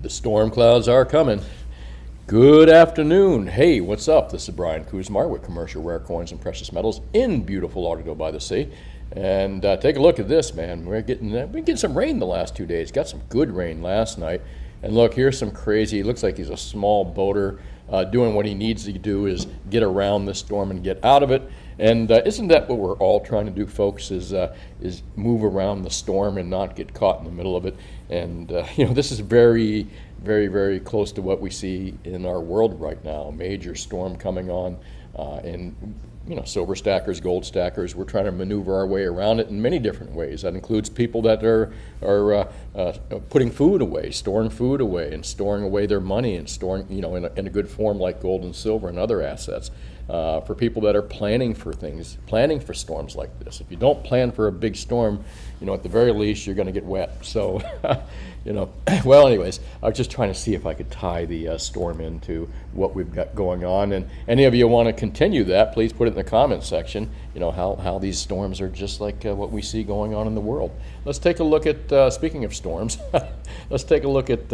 The storm clouds are coming. Good afternoon. Hey, what's up? This is Brian Kuzmar with Commercial Rare Coins and Precious Metals in beautiful Lauderdale by the Sea. And take a look at this, man. We're getting some rain the last 2 days. Got some good rain last night. And look, here's some crazy. It looks like he's a small boater doing what he needs to do is get around this storm and get out of it. And isn't that what we're all trying to do, folks? Is move around the storm and not get caught in the middle of it. And this is very, very, very close to what we see in our world right now. Major storm coming on, and silver stackers, gold stackers. We're trying to maneuver our way around it in many different ways. That includes people that are putting food away, storing food away, and storing away their money and storing, in a good form like gold and silver and other assets. For people that are planning for things, planning for storms like this. If you don't plan for a big storm, at the very least, you're going to get wet. So, well, anyways, I was just trying to see if I could tie the storm into what we've got going on. And any of you want to continue that, please put it in the comments section, how these storms are just like what we see going on in the world. Let's take a look at, speaking of storms, let's take a look at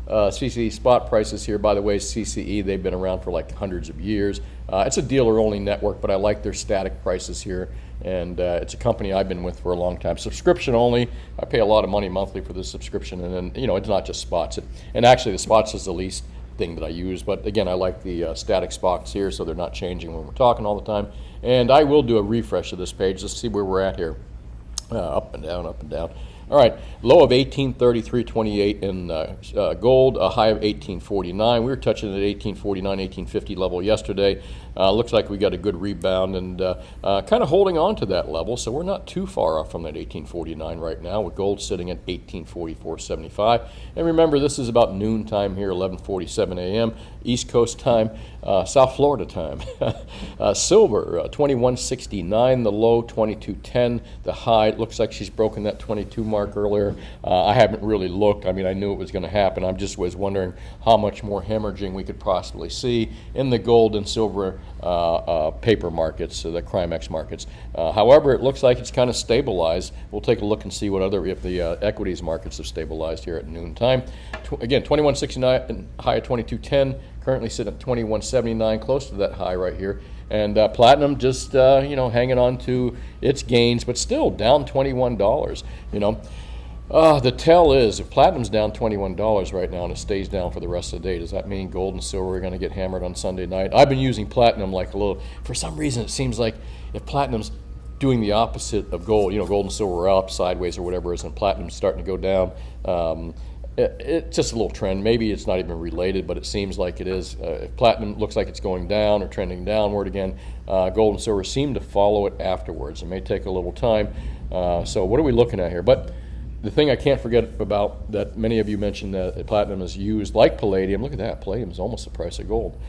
CCI Spot Prices here. By the way, CCI, they've been around for like hundreds of years. It's a dealer-only network, but I like their static prices here. And it's a company I've been with for a long time. Subscription only. I pay a lot of money monthly for this subscription, and then it's not just spots. And actually, the spots is the least thing that I use. But again, I like the static spots here, so they're not changing when we're talking all the time. And I will do a refresh of this page. Let's see where we're at here. Up and down, up and down. All right, low of 1833.28 in gold, a high of 1849. We were touching at 1849, 1850 level yesterday. Looks like we got a good rebound and kind of holding on to that level. So we're not too far off from that 1849 right now, with gold sitting at 1844.75. And remember, this is about noon time here, 11:47 a.m. East Coast time, South Florida time. Silver, 21.69, the low 22.10, the high. It looks like she's broken that 22 mark earlier. I haven't really looked. I mean, I knew it was going to happen. I just was wondering how much more hemorrhaging we could possibly see in the gold and silver paper markets, the Crimex markets. However, it looks like it's kind of stabilized. We'll take a look and see if the equities markets have stabilized here at noon time. Again, 21.69, high of 22.10. Currently sitting at 21.79, close to that high right here. And platinum just hanging on to its gains, but still down $21. The tell is, if platinum's down $21 right now and it stays down for the rest of the day, does that mean gold and silver are going to get hammered on Sunday night? I've been using platinum like a little. For some reason, it seems like if platinum's doing the opposite of gold, gold and silver are up sideways or whatever it is, and platinum's starting to go down. It's just a little trend. Maybe it's not even related, but it seems like it is. If platinum looks like it's going down or trending downward again, gold and silver seem to follow it afterwards. It may take a little time. So what are we looking at here? But the thing I can't forget about that many of you mentioned that platinum is used like palladium. Look at that. Palladium is almost the price of gold.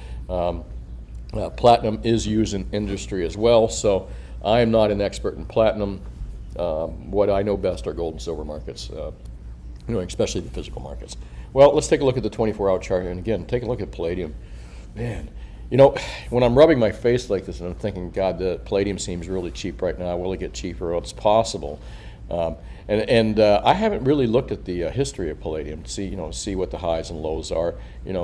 Platinum is used in industry as well. So I am not an expert in platinum. What I know best are gold and silver markets. Especially the physical markets. Well, let's take a look at the 24-hour chart, and again, take a look at palladium. Man, when I'm rubbing my face like this and I'm thinking, God, the palladium seems really cheap right now. Will it get cheaper? Well, it's possible. And I haven't really looked at the history of palladium to see what the highs and lows are.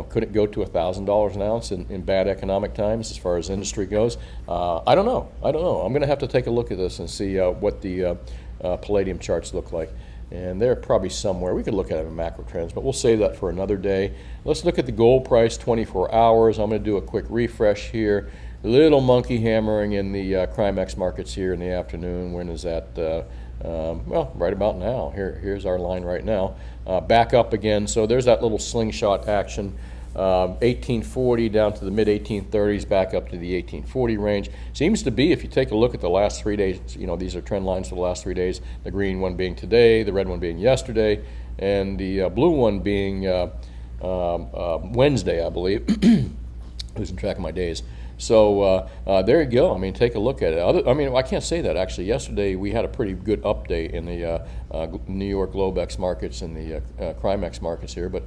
Could it go to $1,000 an ounce in bad economic times as far as industry goes? I don't know. I'm going to have to take a look at this and see what the palladium charts look like. And they're probably somewhere. We could look at it in macro trends, but we'll save that for another day. Let's look at the gold price, 24 hours. I'm going to do a quick refresh here. A little monkey hammering in the Crimex markets here in the afternoon. When is that? Well, right about now. Here's our line right now. Back up again. So there's that little slingshot action. 1840 down to the mid 1830s, back up to the 1840 range. Seems to be, if you take a look at the last 3 days, these are trend lines for the last 3 days, the green one being today, the red one being yesterday, and the blue one being Wednesday, I believe. Losing track of my days. So there you go. I mean, take a look at it. I can't say that actually. Yesterday we had a pretty good update in the New York Globex markets and the Crimex markets here, but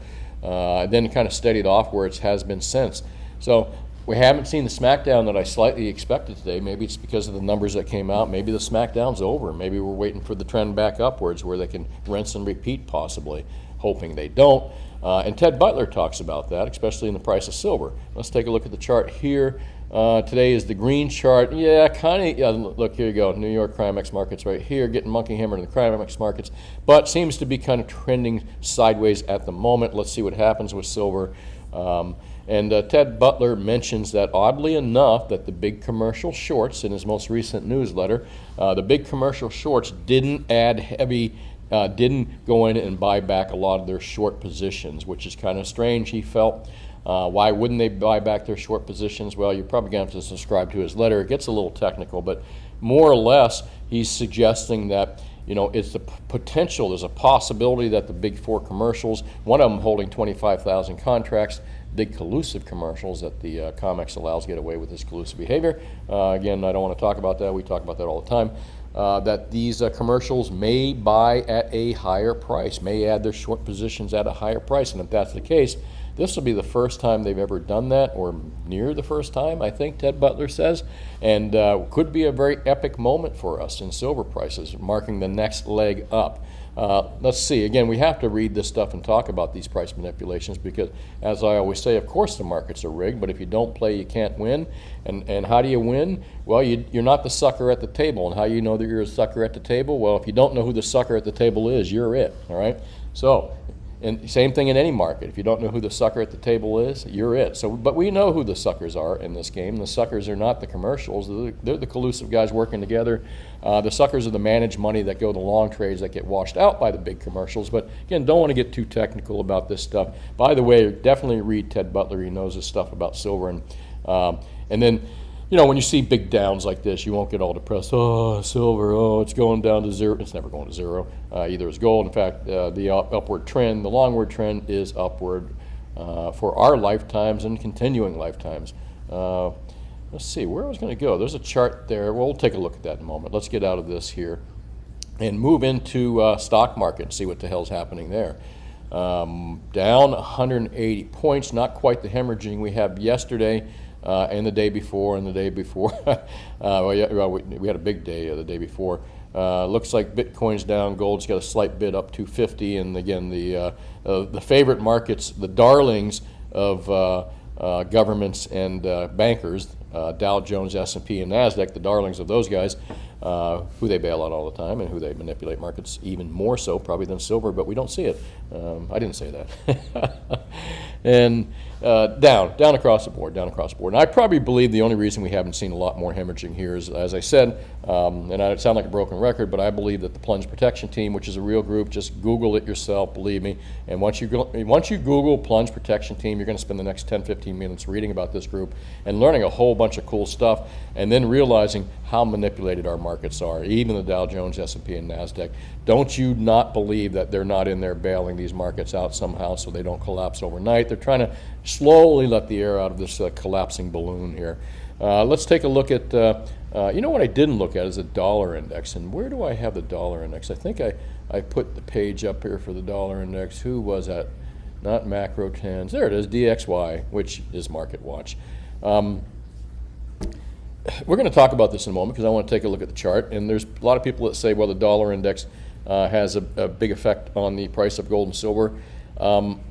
then kind of steadied off where it has been since. So we haven't seen the smackdown that I slightly expected today. Maybe it's because of the numbers that came out. Maybe the smackdown's over. Maybe we're waiting for the trend back upwards where they can rinse and repeat possibly. hoping they don't. And Ted Butler talks about that, especially in the price of silver. Let's take a look at the chart here. Today is the green chart. Yeah, kind of. Yeah, look, here you go. New York Crimex markets right here, getting monkey hammered in the Crimex markets, but seems to be kind of trending sideways at the moment. Let's see what happens with silver. And Ted Butler mentions that, oddly enough, that the big commercial shorts in his most recent newsletter, the big commercial shorts didn't add heavy, didn't go in and buy back a lot of their short positions, which is kind of strange, he felt. Why wouldn't they buy back their short positions? Well, you're probably going to have to subscribe to his letter. It gets a little technical, but more or less, he's suggesting that, you know, it's the potential, there's a possibility that the big four commercials, one of them holding 25,000 contracts, big collusive commercials that the COMEX allows get away with this collusive behavior. Again, I don't want to talk about that. We talk about that all the time. That these commercials may buy at a higher price, may add their short positions at a higher price. And if that's the case, this will be the first time they've ever done that, or near the first time, I think Ted Butler says, and could be a very epic moment for us in silver prices, marking the next leg up. Let's see, again, we have to read this stuff and talk about these price manipulations because, as I always say, of course the markets are rigged, but if you don't play, you can't win. And how do you win? Well, you're not the sucker at the table. And how you know that you're a sucker at the table? Well, if you don't know who the sucker at the table is, you're it, all right? So, and same thing in any market. If you don't know who the sucker at the table is, you're it. So, but we know who the suckers are in this game. The suckers are not the commercials. They're the collusive guys working together. The suckers are the managed money that go to long trades that get washed out by the big commercials. But again, don't want to get too technical about this stuff. By the way, definitely read Ted Butler. He knows his stuff about silver. And then, you know, when you see big downs like this, you won't get all depressed. Oh, silver, oh, it's going down to zero. It's never going to zero. Either is gold. In fact, the upward trend, the longward trend is upward for our lifetimes and continuing lifetimes. Let's see, where I was going to go. There's a chart there. Well, we'll take a look at that in a moment. Let's get out of this here and move into stock market and see what the hell's happening there. Down 180 points, not quite the hemorrhaging we had yesterday. And the day before, and the day before. We had a big day the day before. Looks like Bitcoin's down, gold's got a slight bit up 250, and again, the favorite markets, the darlings of governments and bankers, Dow Jones, S&P, and NASDAQ, the darlings of those guys, who they bail out all the time and who they manipulate markets even more so probably than silver, but we don't see it. I didn't say that. And down across the board. And I probably believe the only reason we haven't seen a lot more hemorrhaging here is, as I said, and I sound like a broken record, but I believe that the Plunge Protection Team, which is a real group, just Google it yourself, believe me. And once you Google Plunge Protection Team, you're going to spend the next 10, 15 minutes reading about this group and learning a whole bunch of cool stuff, and then realizing how manipulated our markets are, even the Dow Jones, S&P, and NASDAQ. Don't you not believe that they're not in there bailing these markets out somehow so they don't collapse overnight. They're trying to slowly let the air out of this collapsing balloon here. Let's take a look at, you know what I didn't look at is the dollar index. And where do I have the dollar index? I think I put the page up here for the dollar index. Who was that? Not Macro Trends. There it is, DXY, which is Market Watch. We're going to talk about this in a moment because I want to take a look at the chart. And there's a lot of people that say, well, the dollar index has a big effect on the price of gold and silver. I'm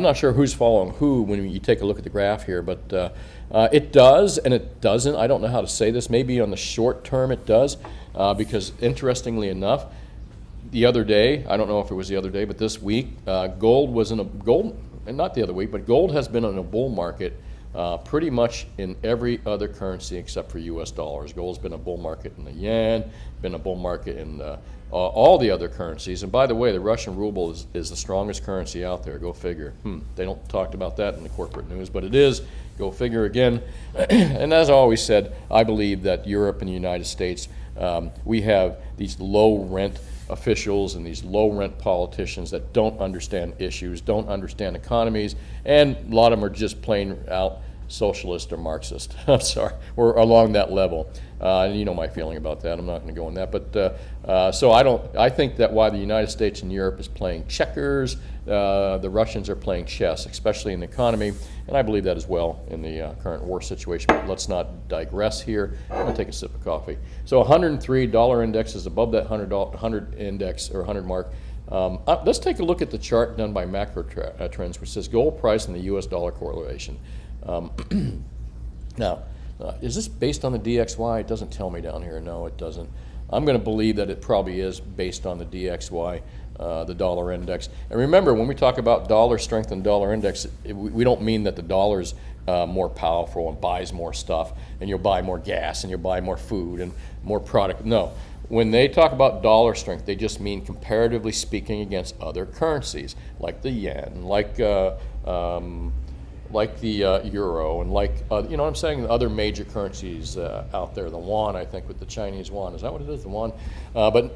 not sure who's following who when you take a look at the graph here, but it does and it doesn't. I don't know how to say this. Maybe on the short term it does, because interestingly enough, the other day, I don't know if it was the other day, but this week, gold was in a gold, and not the other week, but gold has been in a bull market pretty much in every other currency except for U.S. dollars. Gold's been a bull market in the yen, been a bull market in all the other currencies. And by the way, the Russian ruble is the strongest currency out there. Go figure. They don't talk about that in the corporate news, but it is. Go figure again. And as I always said, I believe that Europe and the United States, we have these low rent officials and these low rent politicians that don't understand issues, don't understand economies, and a lot of them are just plain out socialist or Marxist. I'm sorry, we're along that level. And you know my feeling about that. I'm not going to go on that. But so I think that while the United States and Europe is playing checkers, the Russians are playing chess, especially in the economy, and I believe that as well in the current war situation. But let's not digress here. I'm going to take a sip of coffee. So $103 index is above that 100 index or 100 mark. Let's take a look at the chart done by Macro Trends, which says gold price and the U.S. dollar correlation. Now, is this based on the DXY? It doesn't tell me down here. No, it doesn't. I'm going to believe that it probably is based on the DXY, the dollar index. And remember, when we talk about dollar strength and dollar index, we don't mean that the dollar's more powerful and buys more stuff, and you'll buy more gas and you'll buy more food and more product. No. When they talk about dollar strength, they just mean comparatively speaking against other currencies, like the yen, like the euro, and like, you know what I'm saying, the other major currencies out there. The yuan, I think, with the Chinese yuan. Is that what it is, the yuan? But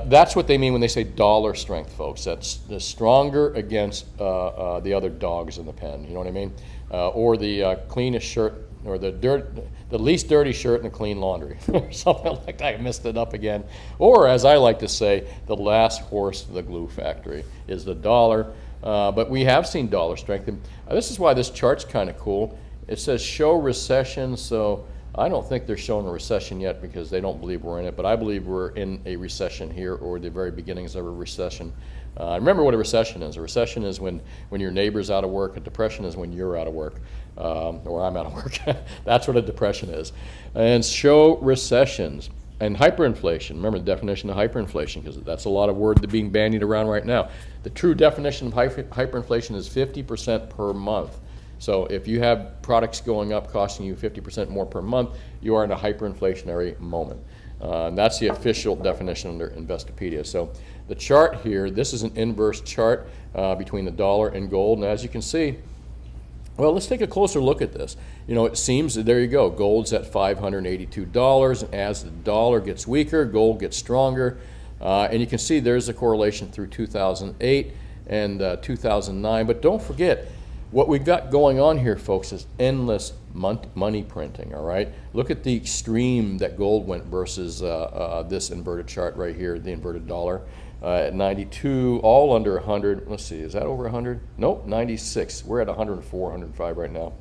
that's what they mean when they say dollar strength, folks. That's stronger against the other dogs in the pen, you know what I mean? Or the cleanest shirt, or the least dirty shirt in the clean laundry, or something like that. I messed it up again. Or, as I like to say, the last horse of the glue factory is the dollar. But we have seen dollar strength. And this is why this chart's kind of cool. It says show recession, so I don't think they're showing a recession yet because they don't believe we're in it, but I believe we're in a recession here, or the very beginnings of a recession. Remember what a recession is. A recession is when your neighbor's out of work. A depression is when you're out of work, or I'm out of work. That's what a depression is. And show recessions. And hyperinflation, remember the definition of hyperinflation, because that's a lot of word that's being bandied around right now. The true definition of hyperinflation is 50% per month. So if you have products going up costing you 50% more per month, you are in a hyperinflationary moment. And that's the official definition under Investopedia. So the chart here, this is an inverse chart between the dollar and gold. And as you can see, well, let's take a closer look at this. You know, it seems that there you go. Gold's at $582, and as the dollar gets weaker, gold gets stronger. And you can see there's a correlation through 2008 and 2009. But don't forget, what we've got going on here, folks, is endless money printing, all right? Look at the extreme that gold went versus this inverted chart right here, the inverted dollar. At 92, all under 100. Let's see, is that over 100? Nope, 96. We're at 104, 105 right now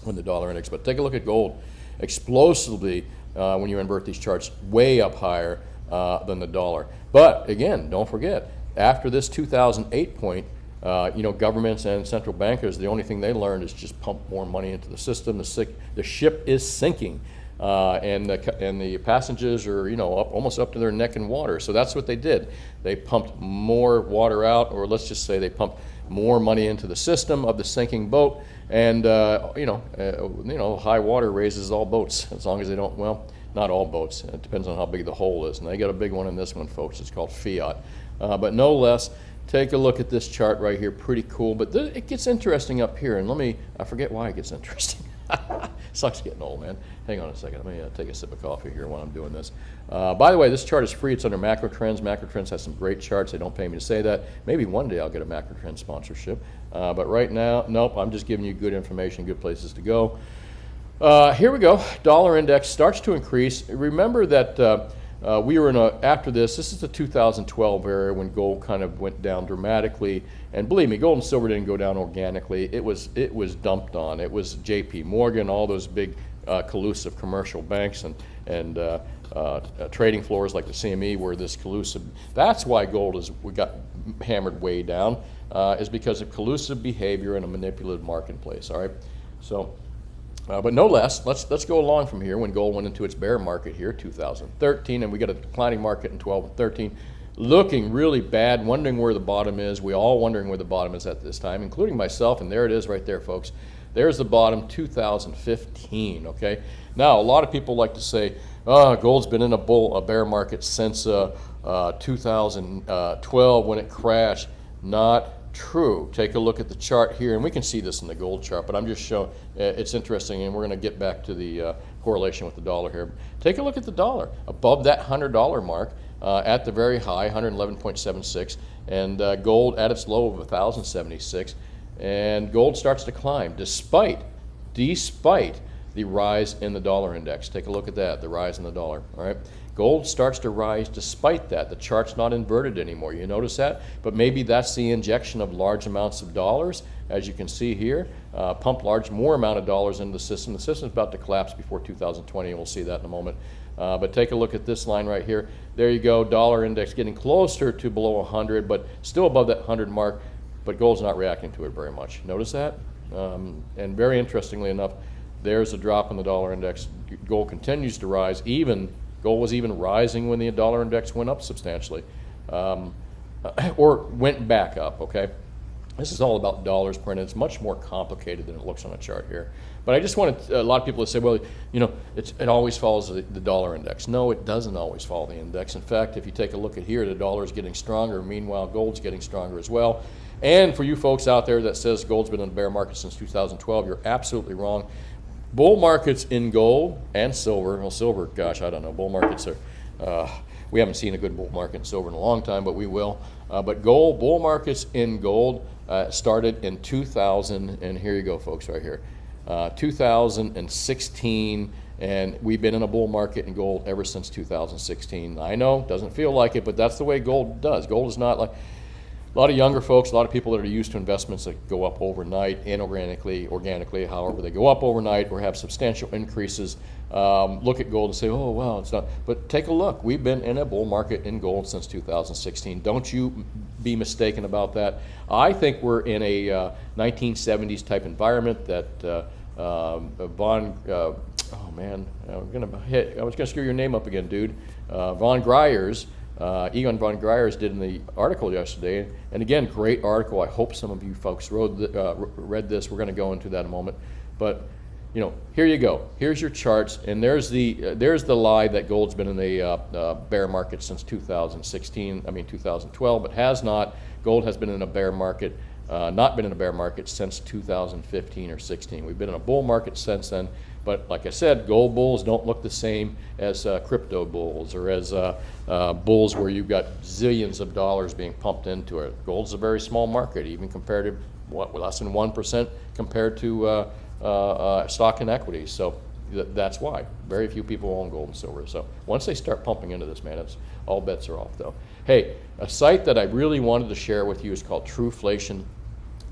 on the dollar index. But take a look at gold. Explosively, when you invert these charts, way up higher than the dollar. But again, don't forget, after this 2008 point, you know, governments and central bankers, the only thing they learned is just pump more money into the system. The ship is sinking. And the passengers are, you know, almost up to their neck in water. So that's what they did. They pumped more water out, or let's just say they pumped more money into the system of the sinking boat. And you know, high water raises all boats, as long as they don't. Well, not all boats. It depends on how big the hole is. And they got a big one in this one, folks. It's called fiat. But no less. Take a look at this chart right here. Pretty cool. But it gets interesting up here. And I forget why it gets interesting. Sucks getting old, man. Hang on a second. Let me take a sip of coffee here while I'm doing this. By the way, this chart is free. It's under Macro Trends. Macro Trends has some great charts. They don't pay me to say that. Maybe one day I'll get a Macro Trends sponsorship. But right now, nope, I'm just giving you good information, good places to go. Here we go. Dollar index starts to increase. Remember that we were after this is the 2012 era when gold kind of went down dramatically. And believe me, gold and silver didn't go down organically. It was dumped on. It was J.P. Morgan, all those big collusive commercial banks and trading floors like the CME were this collusive. That's why gold we got hammered way down, is because of collusive behavior in a manipulative marketplace. All right, so. But no less, let's go along from here when gold went into its bear market here, 2013, and we got a declining market in 12 and 13, looking really bad, wondering where the bottom is. We all wondering where the bottom is at this time, including myself, and there it is right there, folks. There's the bottom, 2015, okay? Now, a lot of people like to say, gold's been in a bear market since 2012 when it crashed. Not true. Take a look at the chart here, and we can see this in the gold chart, but I'm just showing it's interesting, and we're going to get back to the correlation with the dollar here. Take a look at the dollar above that $100 mark at the very high, 111.76, and gold at its low of 1,076, and gold starts to climb despite the rise in the dollar index. Take a look at that, the rise in the dollar. All right. Gold starts to rise despite that. The chart's not inverted anymore. You notice that? But maybe that's the injection of large amounts of dollars. As you can see here, pump more amount of dollars into the system. The system's about to collapse before 2020, and we'll see that in a moment. But take a look at this line right here. There you go, dollar index getting closer to below 100, but still above that 100 mark, but gold's not reacting to it very much. Notice that? And very interestingly enough, there's a drop in the dollar index. Gold continues to rise. Gold was even rising when the dollar index went up substantially, or went back up, okay? This is all about dollars printed. It's much more complicated than it looks on a chart here. But I just wanted a lot of people to say, well, you know, it always follows the dollar index. No, it doesn't always follow the index. In fact, if you take a look at here, the dollar is getting stronger. Meanwhile, gold's getting stronger as well. And for you folks out there that says gold's been in a bear market since 2012, you're absolutely wrong. Bull markets in gold and silver, well, silver, gosh, I don't know. Bull markets are, we haven't seen a good bull market in silver in a long time, but we will. But gold, bull markets in gold started in 2000, and here you go, folks, right here. 2016, and we've been in a bull market in gold ever since 2016. I know, doesn't feel like it, but that's the way gold does. Gold is not like, a lot of younger folks, a lot of people that are used to investments that go up overnight, organically, however they go up overnight or have substantial increases, look at gold and say, oh, well, it's not. But take a look. We've been in a bull market in gold since 2016. Don't you be mistaken about that. I think we're in a 1970s type environment that oh man, I was gonna screw your name up again, dude. Egon von Greyer's did in the article yesterday, and again, great article. I hope some of you folks read this. We're going to go into that in a moment, but you know, here you go. Here's your charts, and there's the lie that gold's been in a bear market since 2012, but has not. Gold has been in a bear market, not been in a bear market since 2015 or 16. We've been in a bull market since then. But like I said, gold bulls don't look the same as crypto bulls or as bulls where you've got zillions of dollars being pumped into it. Gold's a very small market, even compared to less than 1% compared to stock and equity. So that's why very few people own gold and silver. So once they start pumping into this, man, it's all bets are off, though. Hey, a site that I really wanted to share with you is called Trueflation.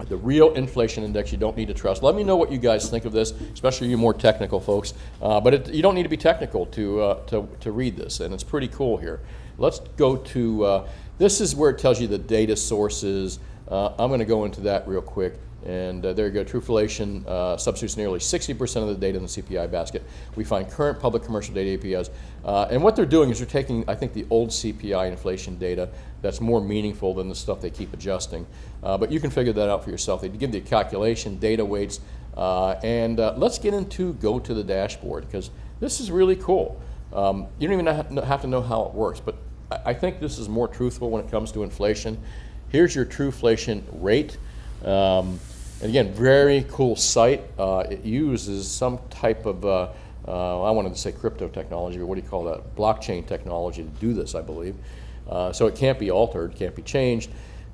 The real inflation index you don't need to trust. Let me know what you guys think of this, especially you more technical folks. But you don't need to be technical to read this, and it's pretty cool here. Let's go to, this is where it tells you the data sources. I'm going to go into that real quick. And there you go, Trueflation substitutes nearly 60% of the data in the CPI basket. We find current public commercial data APIs. And what they're doing is they're taking, I think, the old CPI inflation data that's more meaningful than the stuff they keep adjusting. But you can figure that out for yourself. They give the calculation, data weights, and let's get into go to the dashboard, because this is really cool. You don't even have to know how it works, but I think this is more truthful when it comes to inflation. Here's your Trueflation rate. And again, very cool site. It uses some type of, I wanted to say crypto technology, or what do you call that? Blockchain technology to do this, I believe. So it can't be altered, can't be changed.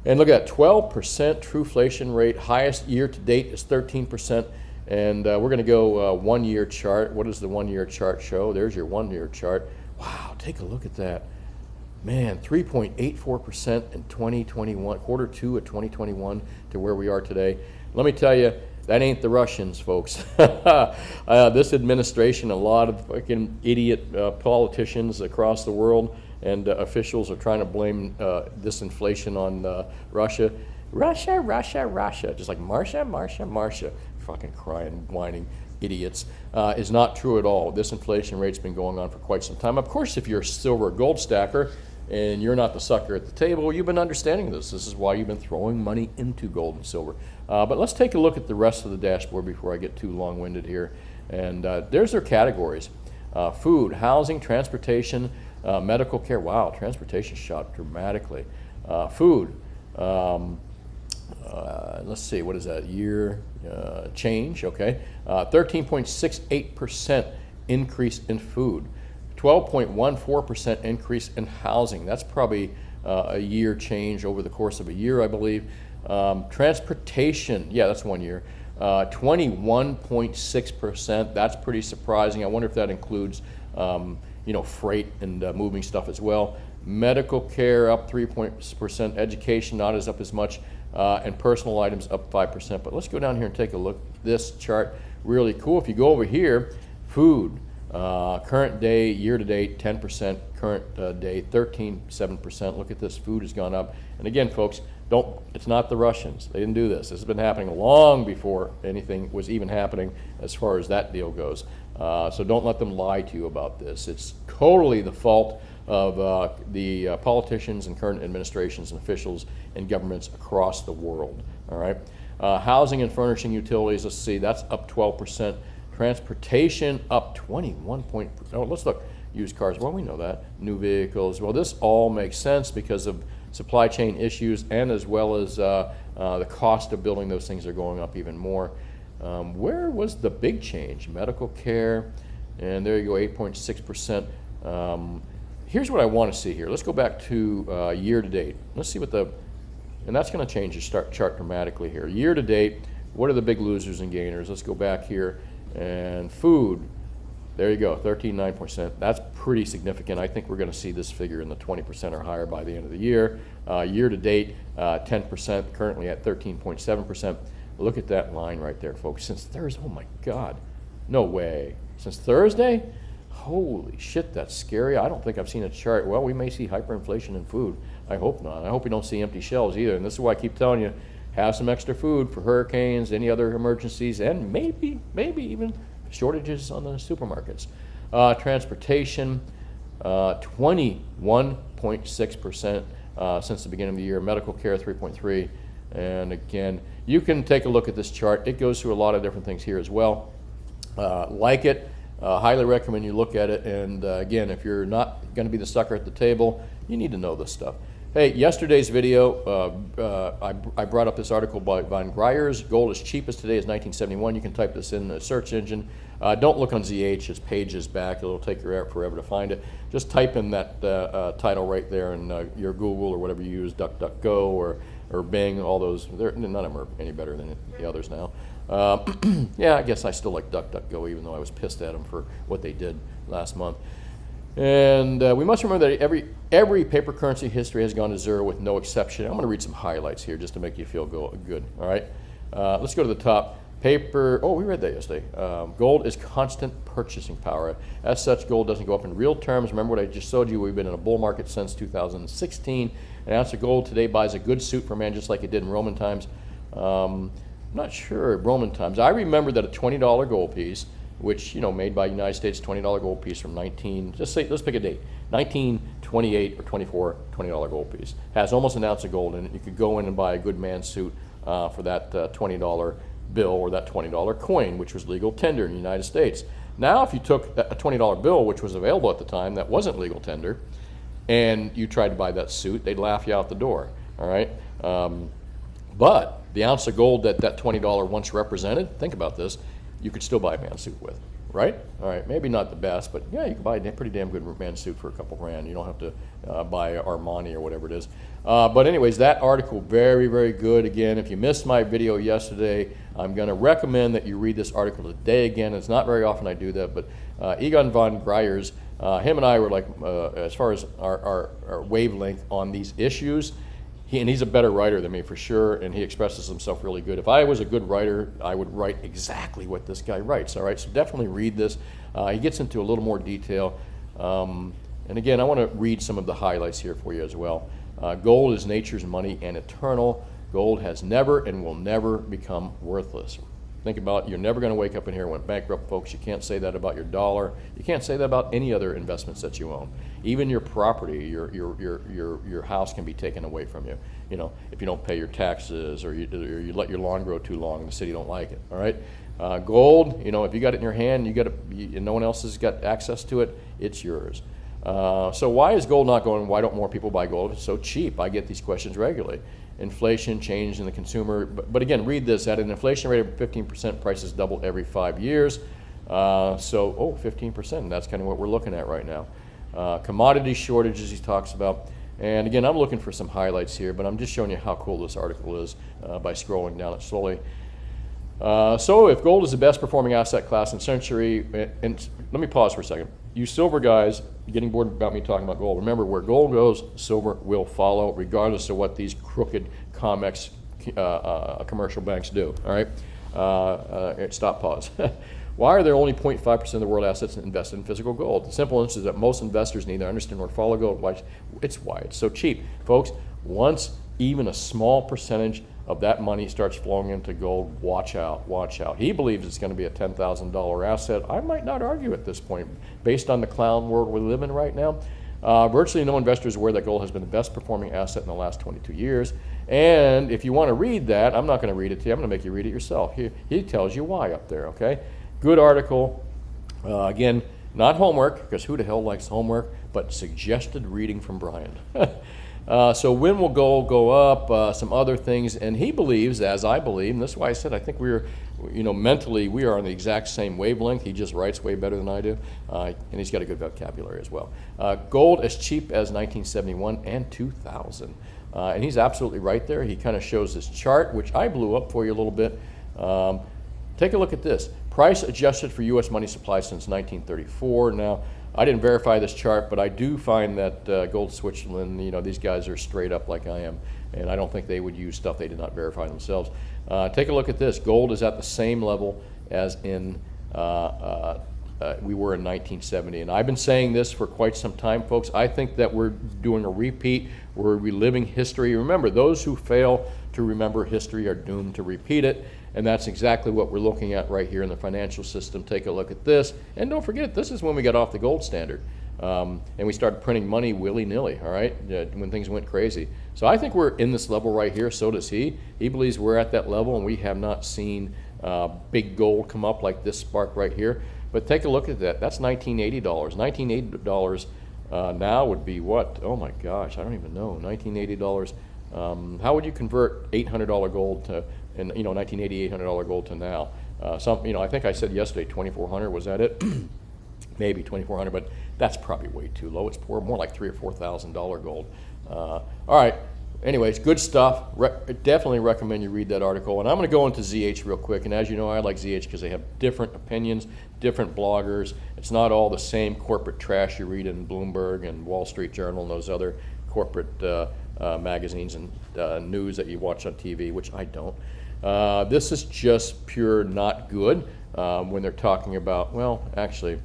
And look at that, 12% Trueflation rate. Highest year to date is 13%. And we're going to go 1 year chart. What does the 1 year chart show? There's your 1 year chart. Wow, take a look at that. Man, 3.84% in 2021, quarter two of 2021 to where we are today. Let me tell you, that ain't the Russians, folks. This administration, a lot of fucking idiot politicians across the world and officials are trying to blame this inflation on Russia. Russia, just like Marsha, fucking crying, whining idiots, is not true at all. This inflation rate's been going on for quite some time. Of course, if you're a silver or gold stacker, and you're not the sucker at the table, you've been understanding this. This is why you've been throwing money into gold and silver. But let's take a look at the rest of the dashboard before I get too long-winded here. And there's their categories. Food, housing, transportation, medical care. Wow, transportation shot dramatically. Food, let's see, what is that? Year change, okay. 13.68% increase in food. 12.14% increase in housing. That's probably a year change over the course of a year, I believe. Transportation, yeah, that's 1 year. 21.6%. That's pretty surprising. I wonder if that includes, freight and moving stuff as well. Medical care up 3%. Education not as up as much, and personal items up 5%. But let's go down here and take a look. This chart really cool. If you go over here, food. Current day, year to date, 10%. Current day, 13.7%. Look at this, food has gone up. And again, folks, it's not the Russians. They didn't do this. This has been happening long before anything was even happening as far as that deal goes. So don't let them lie to you about this. It's totally the fault of the politicians and current administrations and officials and governments across the world. All right. Housing and furnishing utilities, let's see, that's up 12%. Transportation up 21 point. Oh, let's look. Used cars. Well, we know that. New vehicles. Well, this all makes sense because of supply chain issues and as well as the cost of building those things are going up even more. Where was the big change? Medical care, and there you go, 8.6%. Here's what I want to see here. Let's go back to year to date. Let's see what and that's going to change the chart dramatically here. Year to date, what are the big losers and gainers? Let's go back here, and food. There you go, 13.9%. That's pretty significant. I think we're going to see this figure in the 20% or higher by the end of the year. Year to date, 10%, currently at 13.7%. Look at that line right there, folks. Since Thursday, oh my God, no way. Since Thursday? Holy shit, that's scary. I don't think I've seen a chart. Well, we may see hyperinflation in food. I hope not. I hope we don't see empty shelves either. And this is why I keep telling you, have some extra food for hurricanes, any other emergencies, and maybe even shortages on the supermarkets. Transportation, 21.6% since the beginning of the year. Medical care, 3.3%. And again, you can take a look at this chart. It goes through a lot of different things here as well. Like it, highly recommend you look at it. And again, if you're not going to be the sucker at the table, you need to know this stuff. Hey, yesterday's video, I brought up this article by Von Greyer's. Gold is cheapest today is 1971. You can type this in the search engine. Don't look on ZH, its page is back. It'll take you forever to find it. Just type in that title right there in your Google or whatever you use, DuckDuckGo or Bing, all those. None of them are any better than the others now. Yeah, I guess I still like DuckDuckGo, even though I was pissed at them for what they did last month. And we must remember that every paper currency history has gone to zero with no exception. I'm going to read some highlights here just to make you feel good. All right, let's go to the top. Paper, oh, we read that yesterday. Gold is constant purchasing power. As such, gold doesn't go up in real terms. Remember what I just showed you, we've been in a bull market since 2016. An ounce of gold today buys a good suit for a man just like it did in Roman times. I'm not sure, Roman times. I remember that a $20 gold piece, which, made by United States, $20 gold piece from let's pick a date, 1928 or 24, $20 gold piece. Has almost an ounce of gold in it. You could go in and buy a good man's suit for that $20 bill or that $20 coin, which was legal tender in the United States. Now, if you took a $20 bill, which was available at the time, that wasn't legal tender, and you tried to buy that suit, they'd laugh you out the door, all right? But the ounce of gold that $20 once represented, think about this, you could still buy a man's suit with, right? All right, maybe not the best, but yeah, you can buy a pretty damn good man's suit for a couple grand. You don't have to buy Armani or whatever it is. But anyways, that article, very, very good. Again, if you missed my video yesterday, I'm going to recommend that you read this article today again. It's not very often I do that, but Egon von Greyer's, him and I were like, as far as our wavelength on these issues, he's a better writer than me for sure, and he expresses himself really good. If I was a good writer, I would write exactly what this guy writes, all right? So definitely read this. He gets into a little more detail. And again, I want to read some of the highlights here for you as well. Gold is nature's money and eternal. Gold has never and will never become worthless. Think about it. You're never going to wake up in here and went bankrupt, folks. You can't say that about your dollar. You can't say that about any other investments that you own. Even your property, your house can be taken away from you. If you don't pay your taxes or you let your lawn grow too long and the city don't like it. All right. Gold, if you got it in your hand, and no one else has got access to it, it's yours. So why is gold not going? Why don't more people buy gold? It's so cheap. I get these questions regularly. Inflation, change in the consumer. But again, read this. At an inflation rate of 15%, prices double every 5 years. 15%. That's kind of what we're looking at right now. Commodity shortages he talks about. And again, I'm looking for some highlights here, but I'm just showing you how cool this article is by scrolling down it slowly. So if gold is the best performing asset class in century, and let me pause for a second. You silver guys getting bored about me talking about gold. Remember, where gold goes, silver will follow, regardless of what these crooked COMEX commercial banks do. All right, stop, pause. Why are there only 0.5% of the world assets invested in physical gold? The simple answer is that most investors neither understand nor follow gold. Why it's so cheap. Folks, once even a small percentage of that money starts flowing into gold, watch out, watch out. He believes it's going to be a $10,000 asset. I might not argue at this point. Based on the clown world we live in right now, virtually no investor is aware that gold has been the best performing asset in the last 22 years. And if you want to read that, I'm not going to read it to you. I'm going to make you read it yourself. He tells you why up there, okay? Good article. Again, not homework, because who the hell likes homework, but suggested reading from Brian. So when will gold go up? Some other things, and he believes, as I believe, and that's why I said I think we're, mentally we are on the exact same wavelength. He just writes way better than I do, and he's got a good vocabulary as well. Gold as cheap as 1971 and 2000, and he's absolutely right there. He kind of shows this chart, which I blew up for you a little bit. Take a look at this. Price adjusted for U.S. money supply since 1934. Now, I didn't verify this chart, but I do find that Gold Switzerland, these guys are straight up like I am, and I don't think they would use stuff they did not verify themselves. Take a look at this. Gold is at the same level as in we were in 1970, and I've been saying this for quite some time, folks. I think that we're doing a repeat. We're reliving history. Remember, those who fail to remember history are doomed to repeat it. And that's exactly what we're looking at right here in the financial system. Take a look at this. And don't forget, this is when we got off the gold standard. And we started printing money willy-nilly, all right, when things went crazy. So I think we're in this level right here. So does he. He believes we're at that level, and we have not seen big gold come up like this spark right here. But take a look at that. That's $1980. $1980 now would be what? Oh, my gosh, I don't even know. $1980. How would you convert $800 gold to, in 1980, $800 gold to now? I think I said yesterday 2,400. Was that it? Maybe 2,400, but that's probably way too low. It's more like $3,000 or $4,000 gold. All right. Anyways, good stuff. Definitely recommend you read that article. And I'm going to go into ZH real quick. And as you know, I like ZH because they have different opinions, different bloggers. It's not all the same corporate trash you read in Bloomberg and Wall Street Journal and those other corporate magazines and news that you watch on TV, which I don't. This is just pure not good when they're talking about, well, actually,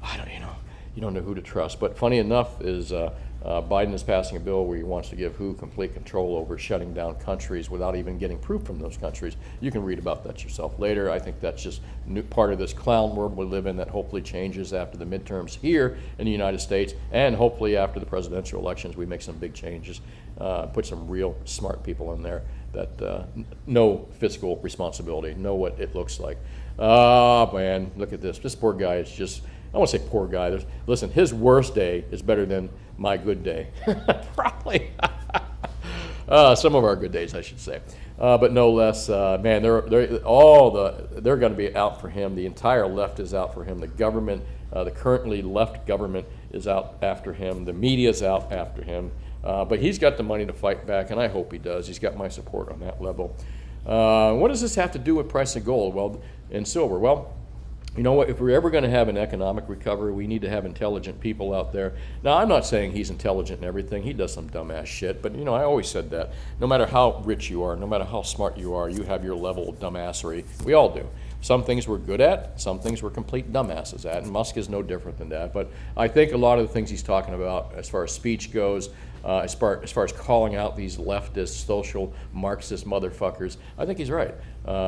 I don't, you don't know who to trust. But funny enough is Biden is passing a bill where he wants to give WHO complete control over shutting down countries without even getting proof from those countries. You can read about that yourself later. I think that's just part of this clown world we live in that hopefully changes after the midterms here in the United States, and hopefully after the presidential elections we make some big changes, put some real smart people in there that know fiscal responsibility, know what it looks like. Oh man, look at this. This poor guy is just, I won't say poor guy. Listen, his worst day is better than my good day. Probably. Some of our good days, I should say. But no less, man, they're going to be out for him. The entire left is out for him. The government, the currently left government is out after him. The media's out after him. But he's got the money to fight back, and I hope he does. He's got my support on that level. What does this have to do with price of gold and silver? Well, you know what, if we're ever going to have an economic recovery, we need to have intelligent people out there. Now, I'm not saying he's intelligent in everything. He does some dumbass shit, but I always said that. No matter how rich you are, no matter how smart you are, you have your level of dumbassery. We all do. Some things we're good at, some things we're complete dumbasses at, and Musk is no different than that. But I think a lot of the things he's talking about as far as speech goes, as far as calling out these leftist, social, Marxist motherfuckers, I think he's right.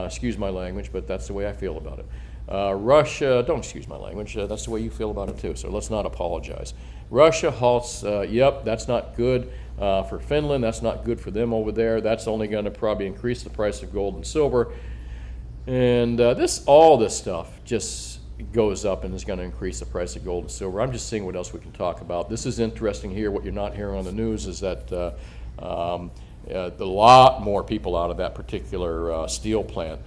Excuse my language, but that's the way I feel about it. Russia, don't excuse my language, that's the way you feel about it too, so let's not apologize. Russia halts, yep, that's not good for Finland, that's not good for them over there. That's only going to probably increase the price of gold and silver. And all this stuff just goes up and is going to increase the price of gold and silver. I'm just seeing what else we can talk about. This is interesting here. What you're not hearing on the news is that a lot more people out of that particular steel plant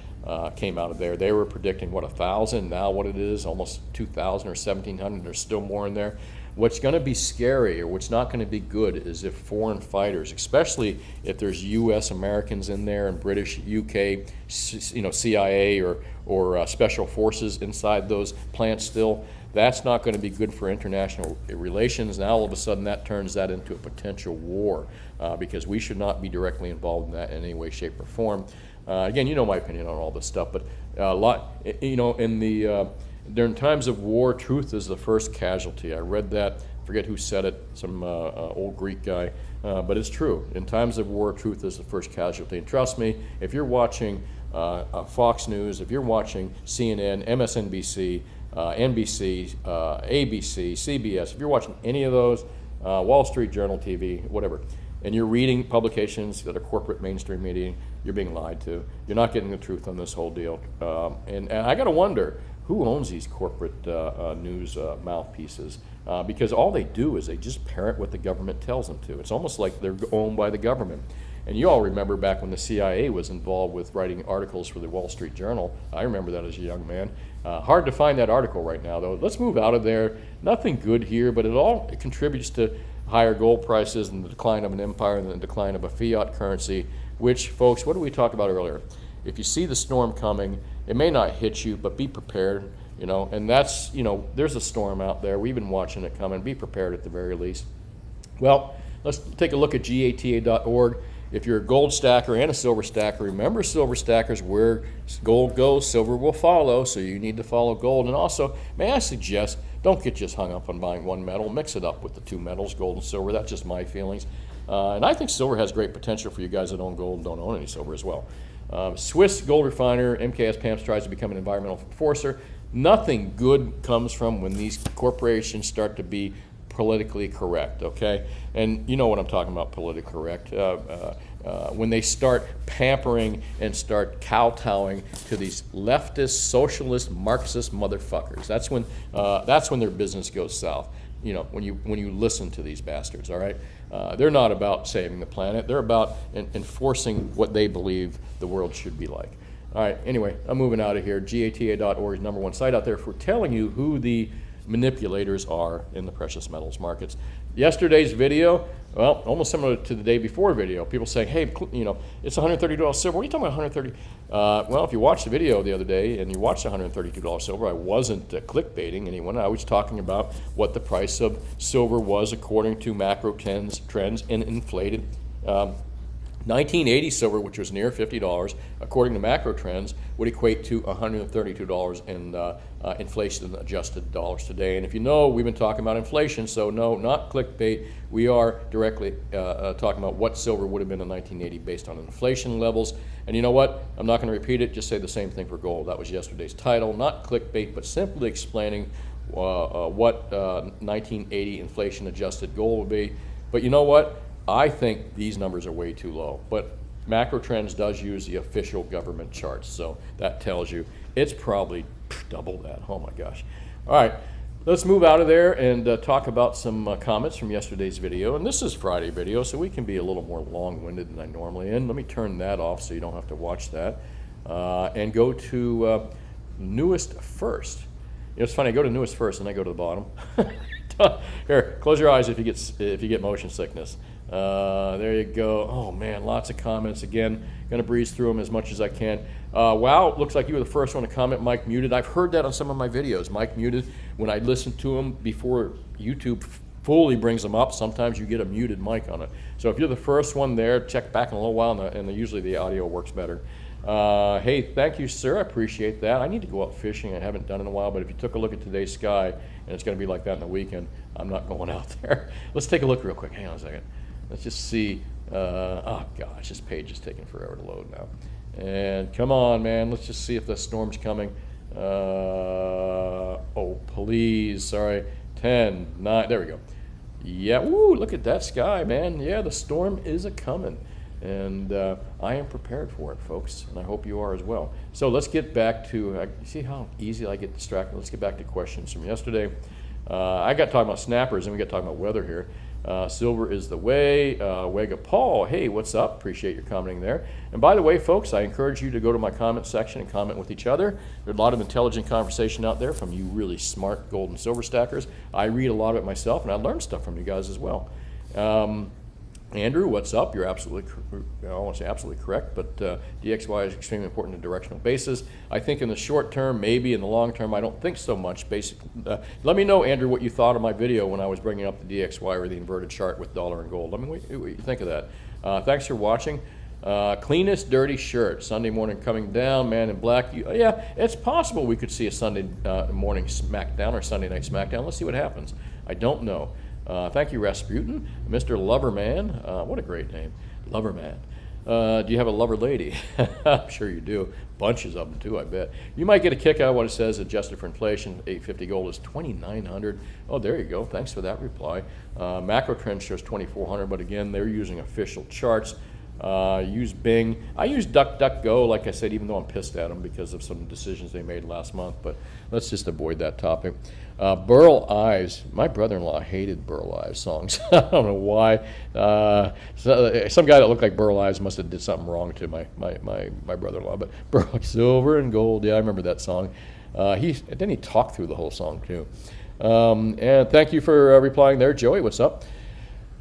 came out of there. They were predicting, 1,000, now what it is, almost 2,000 or 1,700. There's still more in there. What's going to be scary, or what's not going to be good, is if foreign fighters, especially if there's U.S. Americans in there and British, UK, CIA or special forces inside those plants still, that's not going to be good for international relations. Now all of a sudden that turns that into a potential war because we should not be directly involved in that in any way, shape, or form. Again, you know my opinion on all this stuff, but a lot, you know, during times of war, truth is the first casualty. I read that, forget who said it, some old Greek guy, but it's true. In times of war, truth is the first casualty. And trust me, if you're watching Fox News, if you're watching CNN, MSNBC, NBC, ABC, CBS, if you're watching any of those, Wall Street Journal TV, whatever, and you're reading publications that are corporate mainstream media, you're being lied to. You're not getting the truth on this whole deal. And I got to wonder, who owns these corporate news mouthpieces? Because all they do is they just parrot what the government tells them to. It's almost like they're owned by the government. And you all remember back when the CIA was involved with writing articles for the Wall Street Journal. I remember that as a young man. Hard to find that article right now, though. Let's move out of there. Nothing good here, but it contributes to higher gold prices and the decline of an empire and the decline of a fiat currency, which, folks, what did we talk about earlier? If you see the storm coming, it may not hit you, but be prepared, you know, and that's, you know, there's a storm out there. We've been watching it coming. Be prepared at the very least. Well, let's take a look at GATAorg. If you're a gold stacker and a silver stacker, remember, silver stackers, where gold goes, silver will follow, so you need to follow gold. And also, may I suggest, don't get just hung up on buying one metal. Mix it up with the two metals, gold and silver. That's just my feelings. And I think silver has great potential for you guys that own gold and don't own any silver as well. Swiss gold refiner MKS PAMS tries to become an environmental enforcer. Nothing good comes from when these corporations start to be politically correct, okay? And you know what I'm talking about, politically correct. When they start pampering and start kowtowing to these leftist, socialist, Marxist motherfuckers. That's when their business goes south. You know, when you listen to these bastards, all right? They're not about saving the planet. They're about enforcing what they believe the world should be like. All right, anyway, I'm moving out of here. GATA.org is #1 site out there for telling you who the manipulators are in the precious metals markets. Yesterday's video, well, almost similar to the day before video. People saying, hey, you know, it's $132 silver. What are you talking about, 130? Well, if you watched the video the other day and you watched $132 silver, I wasn't clickbaiting anyone. I was talking about what the price of silver was according to macro trends and inflated. 1980 silver, which was near $50, according to macro trends, would equate to $132 in inflation-adjusted dollars today. And if you know, we've been talking about inflation, so no, not clickbait. We are directly talking about what silver would have been in 1980 based on inflation levels. And you know what? I'm not going to repeat it. Just say the same thing for gold. That was yesterday's title. Not clickbait, but simply explaining what 1980 inflation-adjusted gold would be. But you know what? I think these numbers are way too low, but Macro Trends does use the official government charts, so that tells you it's probably double that. Oh my gosh. All right, let's move out of there and talk about some comments from yesterday's video. And this is Friday video, so we can be a little more long-winded than I normally am. Let me turn that off so you don't have to watch that. And go to newest first. You know, it's funny, I go to newest first and I go to the bottom. Here, close your eyes if you get motion sickness. There you go. Oh man, lots of comments again. Gonna breeze through them as much as I can. Wow, looks like you were the first one to comment. Mike muted. I've heard that on some of my videos. Mike muted when I listen to them before YouTube fully brings them up. Sometimes you get a muted mic on it. So if you're the first one there, check back in a little while, and usually the audio works better. Hey, thank you, sir. I appreciate that. I need to go out fishing. I haven't done it in a while, but if you took a look at today's sky, and it's going to be like that in the weekend, I'm not going out there. Let's take a look real quick. Hang on a second. Let's just see. Oh, gosh, this page is taking forever to load now. And come on, man. Let's just see if the storm's coming. Oh, please. Sorry. 10, 9. There we go. Yeah. Woo, look at that sky, man. Yeah, the storm is a-coming. And I am prepared for it, folks, and I hope you are as well. So let's get back to, see how easy I get distracted? Let's get back to questions from yesterday. I got talking about snappers, and we got talking about weather here. Silver is the way. Wega Paul, hey, what's up? Appreciate your commenting there. And by the way, folks, I encourage you to go to my comment section and comment with each other. There's a lot of intelligent conversation out there from you really smart gold and silver stackers. I read a lot of it myself, and I learn stuff from you guys as well. Andrew, what's up? You're absolutely, I don't want to say absolutely correct, but DXY is extremely important to directional basis. I think in the short term, maybe in the long term, I don't think so much. Basically, let me know, Andrew, what you thought of my video when I was bringing up the DXY or the inverted chart with dollar and gold. Let me know what you think of that. Thanks for watching. Cleanest dirty shirt, Sunday morning coming down, man in black. Yeah, it's possible we could see a Sunday morning SmackDown or Sunday night SmackDown. Let's see what happens. I don't know. Thank you, Rasputin. Mr. Loverman. What a great name. Loverman. Do you have a lover lady? I'm sure you do. Bunches of them too, I bet. You might get a kick out of what it says, adjusted for inflation. 850 gold is 2,900. Oh, there you go. Thanks for that reply. Macro trend shows 2,400, but again, they're using official charts. Use Bing. I use DuckDuckGo, like I said, even though I'm pissed at them because of some decisions they made last month, but let's just avoid that topic. Burl Ives. My brother-in-law hated Burl Ives songs. I don't know why. Some guy that looked like Burl Ives must have did something wrong to my brother-in-law, but Burl, silver and gold. Yeah, I remember that song. Then he talked through the whole song, too. And thank you for replying there. Joey, what's up?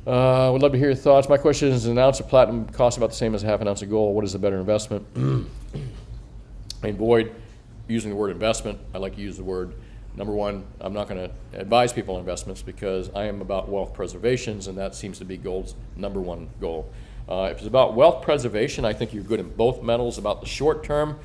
Would love to hear your thoughts. My question is, an ounce of platinum costs about the same as half an ounce of gold. What is the better investment? I avoid using the word investment. I like to use the word, number one, I'm not going to advise people on investments because I am about wealth preservations, and that seems to be gold's number one goal. If it's about wealth preservation, I think you're good in both metals. About the short term,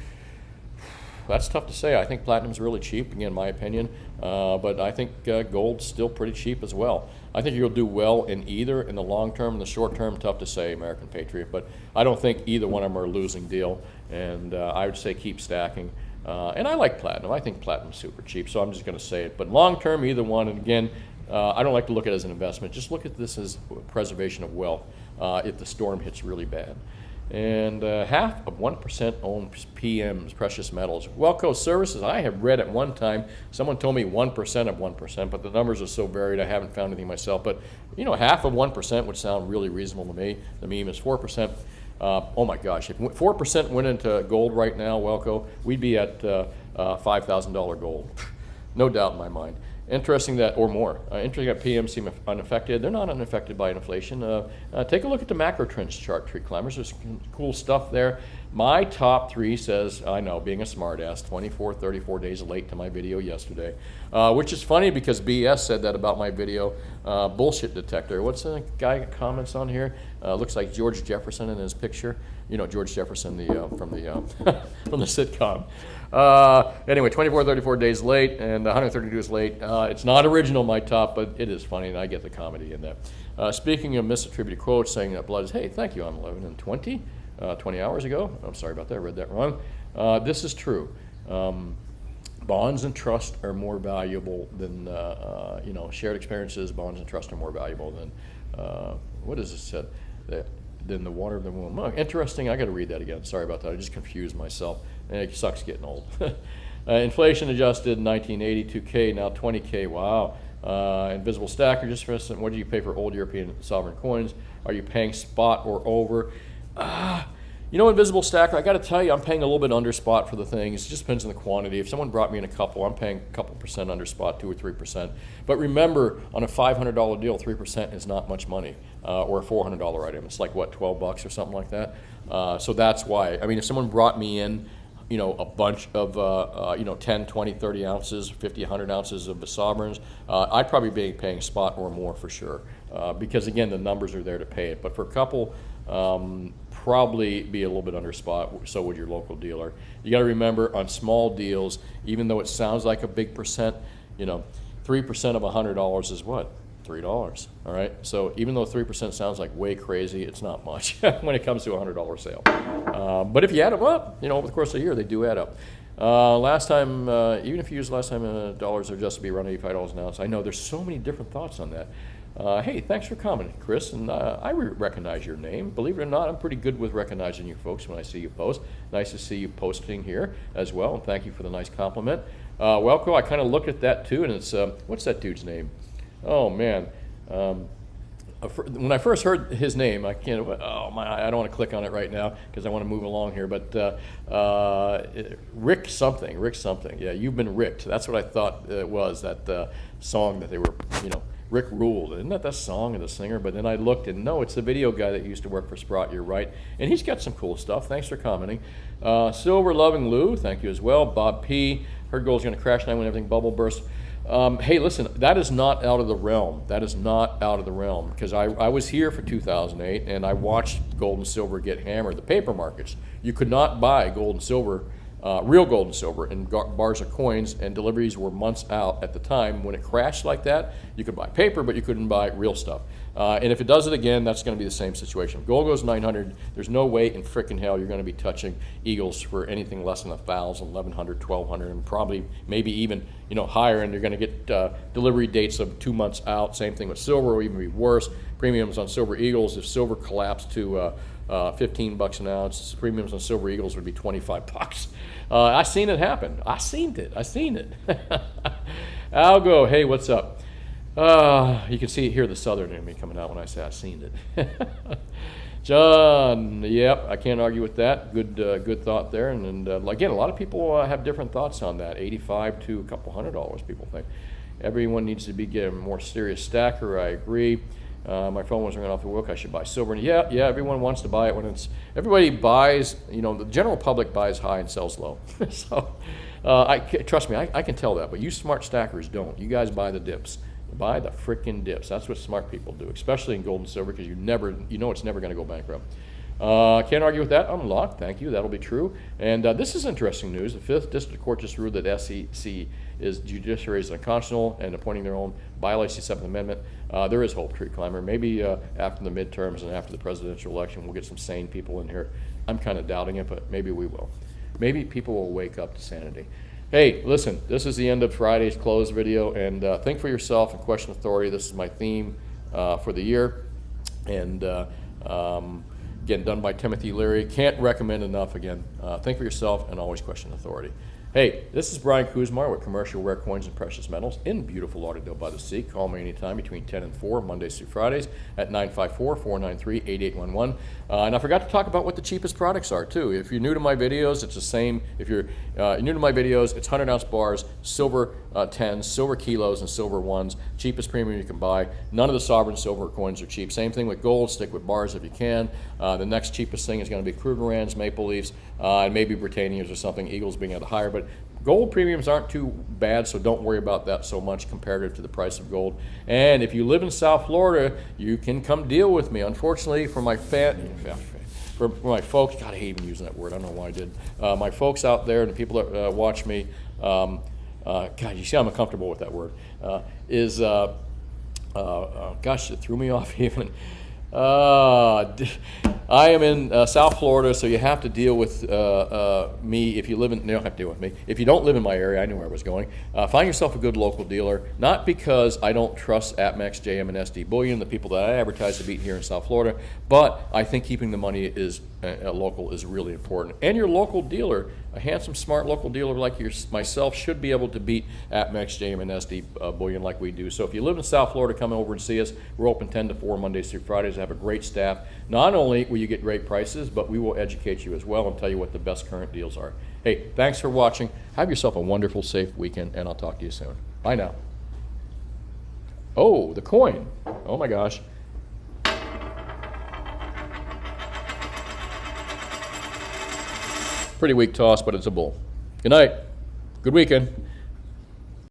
that's tough to say. I think platinum's really cheap, again, in my opinion, but I think gold's still pretty cheap as well. I think you'll do well in either. In the long term, in the short term, tough to say, American Patriot, but I don't think either one of them are a losing deal, and I would say keep stacking. And I like platinum. I think platinum's super cheap, so I'm just going to say it. But long term, either one, and again, I don't like to look at it as an investment. Just look at this as preservation of wealth if the storm hits really bad. And half of 1% own PMs, precious metals. Wellco Services, I have read at one time, someone told me 1% of 1%, but the numbers are so varied I haven't found anything myself. But, half of 1% would sound really reasonable to me. The meme is 4%. Oh my gosh, if 4% went into gold right now, Wellco, we'd be at $5,000 gold. No doubt in my mind. Interesting that, or more. Interesting that PMs seem unaffected. They're not unaffected by inflation. Take a look at the macro trends chart, tree climbers. There's some cool stuff there. My top three says, I know, being a smartass, 24, 34 days late to my video yesterday, which is funny because BS said that about my video. Bullshit detector. What's the guy that comments on here? Looks like George Jefferson in his picture. George Jefferson from the from the sitcom. Anyway, 24, 34 days late and 132 days late. It's not original, my top, but it is funny, and I get the comedy in that. Speaking of misattributed quotes saying that blood is, hey, thank you, on 11 and 20 hours ago. I'm sorry about that, I read that wrong. This is true. Bonds and trust are more valuable than, shared experiences. Bonds and trust are more valuable than, what is it said? Than the water of the womb. Oh, interesting. I got to read that again. Sorry about that. I just confused myself. And it sucks getting old. Inflation adjusted 1980, 2K, now 20K. Wow. Invisible stacker, just for instance, what do you pay for old European sovereign coins? Are you paying spot or over? Invisible stacker, I got to tell you, I'm paying a little bit under spot for the things. It just depends on the quantity. If someone brought me in a couple, I'm paying a couple percent under spot, 2 or 3%. But remember, on a $500 deal, 3% is not much money. Or a $400 item. It's like, what, $12 or something like that? So that's why. I mean, if someone brought me in, a bunch of, 10, 20, 30 ounces, 50, 100 ounces of the sovereigns, I'd probably be paying spot or more for sure. Because, again, the numbers are there to pay it. But for a couple, probably be a little bit under spot, so would your local dealer. You got to remember, on small deals, even though it sounds like a big percent, 3% of $100 is what? $3, all right? So even though 3% sounds like way crazy, it's not much when it comes to a $100 sale. But if you add them up, over the course of the year, they do add up. Last time, even if you use last time dollars, they're just to be around $85 an ounce. I know there's so many different thoughts on that. Hey, thanks for commenting, Chris, and I recognize your name. Believe it or not, I'm pretty good with recognizing you folks when I see you post. Nice to see you posting here as well, and thank you for the nice compliment. Welco, I kind of looked at that too, and it's, what's that dude's name? Oh, man. When I first heard his name, I don't want to click on it right now because I want to move along here, but Rick something. Yeah, you've been ricked. That's what I thought it was, that song that they were, Rick ruled. Isn't that the song of the singer? But then I looked and no, it's the video guy that used to work for Sprott. You're right. And he's got some cool stuff. Thanks for commenting. Silver Loving Lou, thank you as well. Bob P. Heard gold's going to crash now when everything bubble bursts. Hey, listen, that is not out of the realm. That is not out of the realm, because I was here for 2008 and I watched gold and silver get hammered. The paper markets, you could not buy gold and silver, real gold and silver in bars of coins, and deliveries were months out at the time. When it crashed like that, you could buy paper, but you couldn't buy real stuff. And if it does it again, that's going to be the same situation. If gold goes 900, there's no way in frickin' hell you're going to be touching Eagles for anything less than 1,000, 1,100, 1,200, and probably maybe even higher. And you're going to get delivery dates of 2 months out. Same thing with silver, or even be worse. Premiums on silver Eagles, if silver collapsed to $15 an ounce, premiums on silver Eagles would be $25. I seen it happen. I seen it. Algo, hey, what's up? You can hear the Southern in me coming out when I say I seen it. John, yep, I can't argue with that. Good thought there. And again, a lot of people have different thoughts on that. $85 to a couple $100, people think. Everyone needs to be getting a more serious stacker. I agree. My phone was ringing off the hook. I should buy silver. And yeah, everyone wants to buy it when everybody buys. The general public buys high and sells low. So, trust me, I can tell that. But you smart stackers don't. You guys buy the dips. Buy the frickin' dips. That's what smart people do, especially in gold and silver, because it's never going to go bankrupt. Can't argue with that. Unlocked. Thank you. That'll be true. And this is interesting news. The 5th District Court just ruled that SEC is judiciary is unconstitutional and appointing their own violates the 7th Amendment. There is hope, Tree Climber. Maybe after the midterms and after the presidential election, we'll get some sane people in here. I'm kind of doubting it, but maybe we will. Maybe people will wake up to sanity. Hey, listen, this is the end of Friday's close video, and think for yourself and question authority. This is my theme for the year, and again, done by Timothy Leary. Can't recommend enough, again. Think for yourself and always question authority. Hey, this is Brian Kuzmar with Commercial Rare Coins and Precious Metals in beautiful Lauderdale by the Sea. Call me anytime between 10 and 4, Mondays through Fridays, at 954-493-8811. And I forgot to talk about what the cheapest products are, too. If you're new to my videos, it's the same. If you're new to my videos, it's 100-ounce bars, silver 10s, silver kilos, and silver 1s. Cheapest premium you can buy. None of the sovereign silver coins are cheap. Same thing with gold. Stick with bars if you can. The next cheapest thing is going to be Krugerrands, Maple Leafs, and maybe Britannias or something, Eagles being at a higher. But gold premiums aren't too bad, so don't worry about that so much comparative to the price of gold. And if you live in South Florida, you can come deal with me. Unfortunately, for my for my folks, God, I hate even using that word. I don't know why I did. My folks out there and the people that watch me, God, you see I'm uncomfortable with that word, gosh, it threw me off even. I am in South Florida, so you have to deal with me if you live in. You don't have to deal with me if you don't live in my area. I knew where I was going. Find yourself a good local dealer. Not because I don't trust APMEX, JM, and SD Bullion, the people that I advertise to beat here in South Florida, but I think keeping the money is local is really important. And your local dealer, a handsome, smart local dealer like myself, should be able to beat APMEX, JM, and SD Bullion like we do. So if you live in South Florida, come over and see us. We're open 10 to 4 Mondays through Fridays. I have a great staff. Not only will you get great prices, but we will educate you as well and tell you what the best current deals are. Hey, thanks for watching. Have yourself a wonderful, safe weekend, and I'll talk to you soon. Bye now. Oh, the coin. Oh my gosh. Pretty weak toss, but it's a bull. Good night. Good weekend.